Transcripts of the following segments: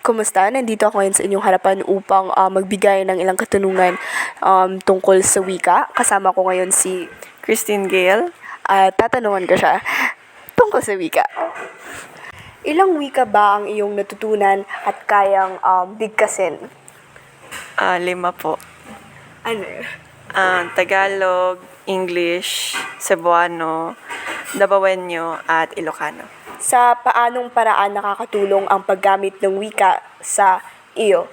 Kumusta? Nandito ako ngayon sa inyong harapan upang magbigay ng ilang katanungan tungkol sa wika. Kasama ko ngayon si Christine Gale. at tatanungan ko siya tungkol sa wika. Ilang wika ba ang iyong natutunan at kayang bigkasin? 5 po. Ano yun? Tagalog, English, Cebuano, Dabawenyo, at Ilocano. Sa paanong paraan nakakatulong ang paggamit ng wika sa iyo?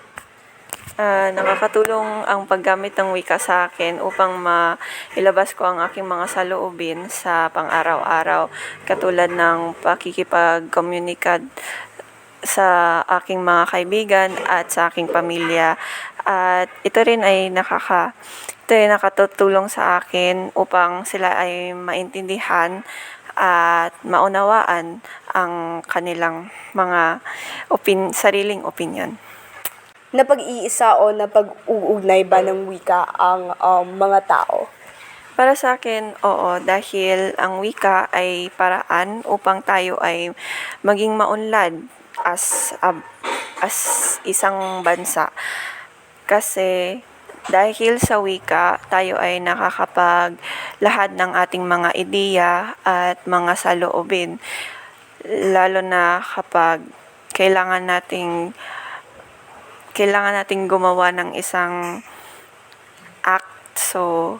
Nakakatulong ang paggamit ng wika sa akin upang mailabas ko ang aking mga saloobin sa pang-araw-araw, katulad ng pakikipag-komunikad sa aking mga kaibigan at sa aking pamilya. At ito rin ay nakatutulong sa akin upang sila ay maintindihan at maunawaan ang kanilang mga sariling opinyon. Napag-iisa o napag-uugnay ba ng wika ang mga tao? Para sa akin, oo, dahil ang wika ay paraan upang tayo ay maging maunlad as isang bansa. Kasi dahil sa wika, tayo ay nakakapaglahad ng ating mga ideya at mga saloobin. Lalo na kapag kailangan nating gumawa ng isang act. So,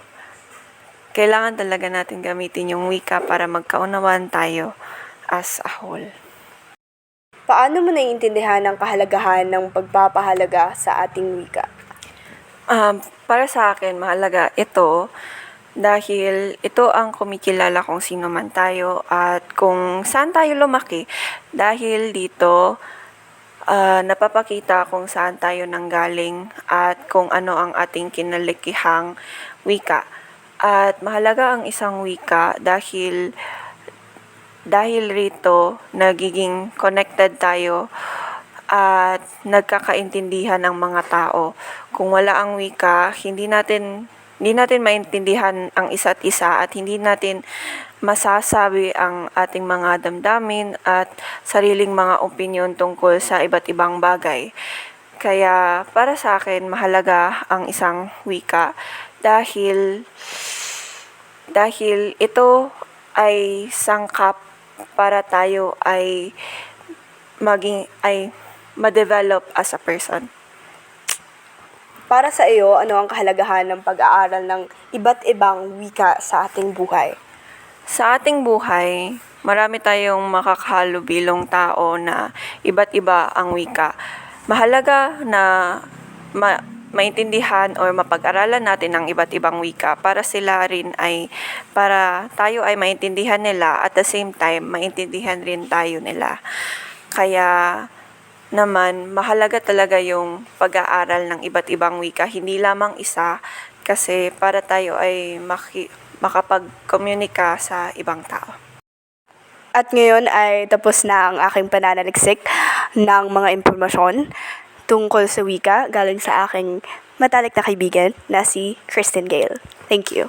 kailangan talaga natin gamitin yung wika para magkaunawaan tayo as a whole. Paano mo naiintindihan ang kahalagahan ng pagpapahalaga sa ating wika? Para sa akin, mahalaga ito dahil ito ang kumikilala kung sino man tayo at kung saan tayo lumaki. Dahil dito, napapakita kung saan tayo nanggaling at kung ano ang ating kinalikihang wika. At mahalaga ang isang wika dahil rito nagiging connected tayo at nagkakaintindihan ng mga tao. Kung wala ang wika, hindi natin maintindihan ang isa't isa at hindi natin masasabi ang ating mga damdamin at sariling mga opinyon tungkol sa iba't ibang bagay. Kaya para sa akin, mahalaga ang isang wika dahil ito ay sangkap para tayo ay ma-develop as a person. Para sa iyo, ano ang kahalagahan ng pag-aaral ng iba't ibang wika sa ating buhay? Sa ating buhay, marami tayong makakahalubilong tao na iba't iba ang wika. Mahalaga na maintindihan o mapag-aralan natin ang iba't ibang wika para tayo ay maintindihan nila at the same time maintindihan rin tayo nila. Kaya naman, mahalaga talaga yung pag-aaral ng iba't ibang wika, hindi lamang isa, kasi para tayo ay makapag-komunika sa ibang tao. At ngayon ay tapos na ang aking pananaliksik ng mga impormasyon tungkol sa wika galing sa aking matalik na kaibigan na si Christine Gale. Thank you.